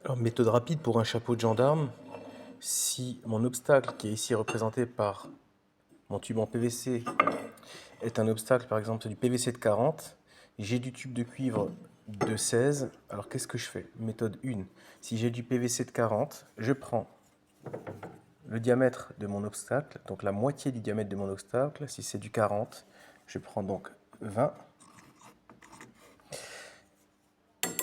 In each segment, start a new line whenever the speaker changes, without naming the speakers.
Alors, méthode rapide pour un chapeau de gendarme. Si mon obstacle, qui est ici représenté par mon tube en PVC, est un obstacle, par exemple, du PVC de 40, j'ai du tube de cuivre de 16. Alors, qu'est-ce que je fais? Méthode 1. Si j'ai du PVC de 40, je prends le diamètre de mon obstacle, donc la moitié du diamètre de mon obstacle. Si c'est du 40, je prends donc 20.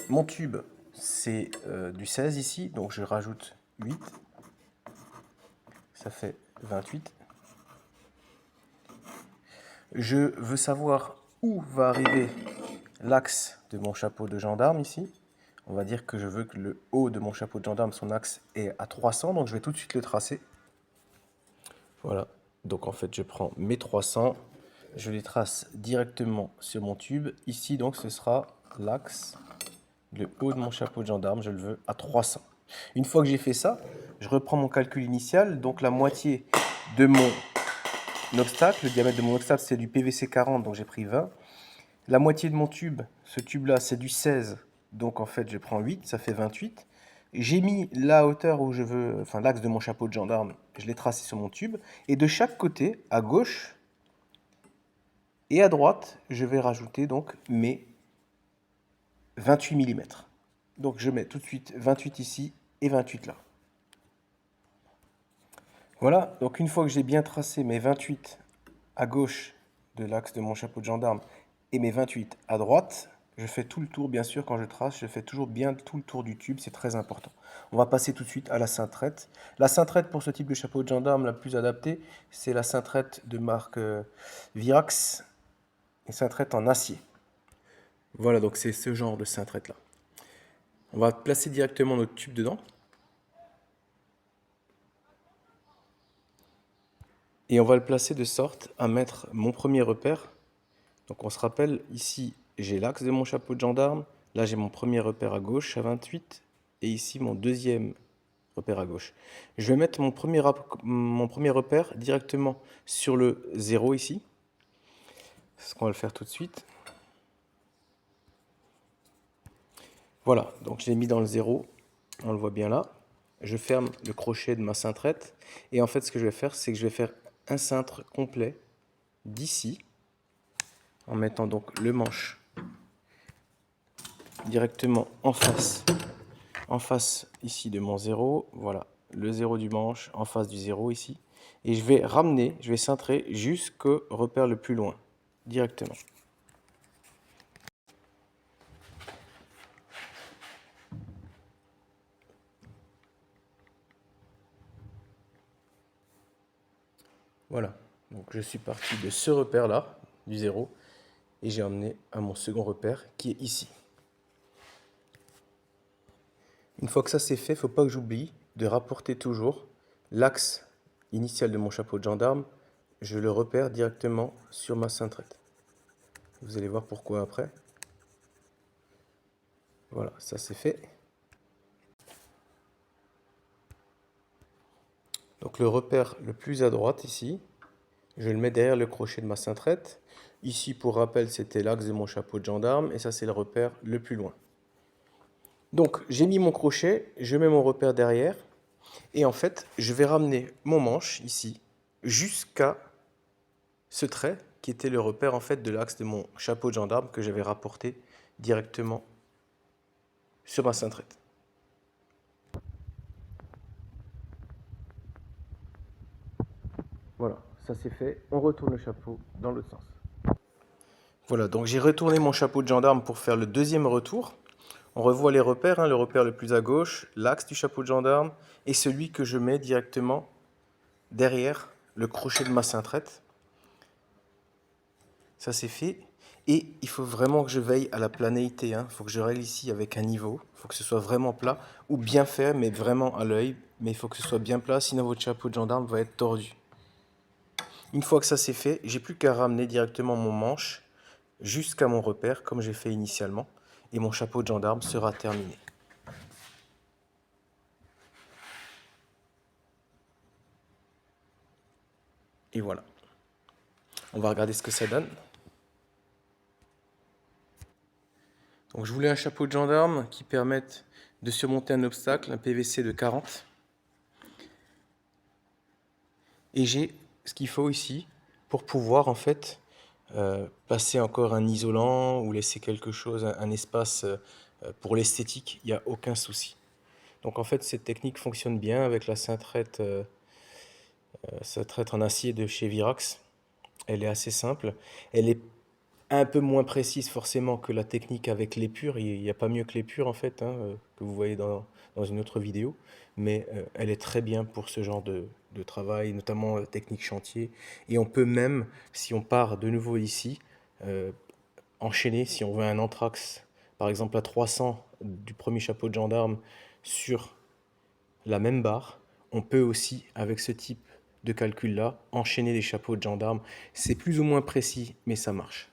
Mon tube, c'est du 16 ici, donc je rajoute 8. Ça fait 28. Je veux savoir où va arriver l'axe de mon chapeau de gendarme ici. On va dire que je veux que le haut de mon chapeau de gendarme, son axe est à 300, donc je vais tout de suite le tracer. Voilà, donc en fait je prends mes 300, je les trace directement sur mon tube. Ici donc ce sera l'axe, le haut de mon chapeau de gendarme, je le veux à 300. Une fois que j'ai fait ça, je reprends mon calcul initial, donc la moitié de mon obstacle, le diamètre de mon obstacle c'est du PVC 40, donc j'ai pris 20. La moitié de mon tube, ce tube-là, c'est du 16, donc en fait je prends 8, ça fait 28. J'ai mis la hauteur où je veux, enfin l'axe de mon chapeau de gendarme, je l'ai tracé sur mon tube. Et de chaque côté, à gauche et à droite, je vais rajouter donc mes 28 mm. Donc je mets tout de suite 28 ici et 28 là. Voilà, donc une fois que j'ai bien tracé mes 28 à gauche de l'axe de mon chapeau de gendarme et mes 28 à droite, je fais tout le tour, bien sûr, quand je trace, je fais toujours bien tout le tour du tube, c'est très important. On va passer tout de suite à la cintrette. La cintrette pour ce type de chapeau de gendarme la plus adaptée, c'est la cintrette de marque Virax, une cintrette en acier. Voilà, donc c'est ce genre de cintrette-là. On va placer directement notre tube dedans. Et on va le placer de sorte à mettre mon premier repère. Donc on se rappelle, ici j'ai l'axe de mon chapeau de gendarme, là j'ai mon premier repère à gauche à 28, et ici mon deuxième repère à gauche. Je vais mettre mon premier repère directement sur le 0 ici. C'est ce qu'on va le faire tout de suite. Voilà, donc je l'ai mis dans le 0, on le voit bien là. Je ferme le crochet de ma cintrette, et en fait ce que je vais faire, c'est que je vais faire un cintre complet d'ici, en mettant donc le manche directement en face ici de mon 0, voilà, le 0 du manche en face du 0 ici, et je vais ramener, je vais cintrer jusqu'au repère le plus loin, directement. Voilà, donc je suis parti de ce repère là, du 0, et j'ai emmené à mon second repère qui est ici. Une fois que ça c'est fait, il ne faut pas que j'oublie de rapporter toujours l'axe initial de mon chapeau de gendarme, je le repère directement sur ma cintrette. Vous allez voir pourquoi après. Voilà, ça c'est fait. Donc le repère le plus à droite ici, je le mets derrière le crochet de ma cintrette. Ici, pour rappel, c'était l'axe de mon chapeau de gendarme, et ça c'est le repère le plus loin. Donc j'ai mis mon crochet, je mets mon repère derrière, et en fait, je vais ramener mon manche ici jusqu'à ce trait qui était le repère en fait de l'axe de mon chapeau de gendarme que j'avais rapporté directement sur ma cintrette. Voilà, ça c'est fait. On retourne le chapeau dans l'autre sens. Voilà, donc j'ai retourné mon chapeau de gendarme pour faire le deuxième retour. On revoit les repères, hein, le repère le plus à gauche, l'axe du chapeau de gendarme, et celui que je mets directement derrière le crochet de ma cintrette. Ça c'est fait. Et il faut vraiment que je veille à la planéité. Il faut que je règle ici avec un niveau. Il faut que ce soit vraiment plat, ou bien fait, mais vraiment à l'œil. Mais il faut que ce soit bien plat, sinon votre chapeau de gendarme va être tordu. Une fois que ça c'est fait, j'ai plus qu'à ramener directement mon manche jusqu'à mon repère, comme j'ai fait initialement. Et mon chapeau de gendarme sera terminé. Et voilà. On va regarder ce que ça donne. Donc je voulais un chapeau de gendarme qui permette de surmonter un obstacle, un PVC de 40. Et j'ai ce qu'il faut ici pour pouvoir en fait passer encore un isolant ou laisser quelque chose, un espace pour l'esthétique, il n'y a aucun souci. Donc en fait cette technique fonctionne bien avec la cintrette en acier de chez Virax. Elle est assez simple. Elle est un peu moins précise forcément que la technique avec l'épure. Il n'y a pas mieux que l'épure en fait, hein, que vous voyez dans une autre vidéo. Mais elle est très bien pour ce genre de travail, notamment technique chantier. Et on peut même, si on part de nouveau ici, euh, enchaîner, si on veut un anthrax, par exemple à 300 du premier chapeau de gendarme sur la même barre, on peut aussi, avec ce type de calcul-là, enchaîner des chapeaux de gendarme. C'est plus ou moins précis, mais ça marche.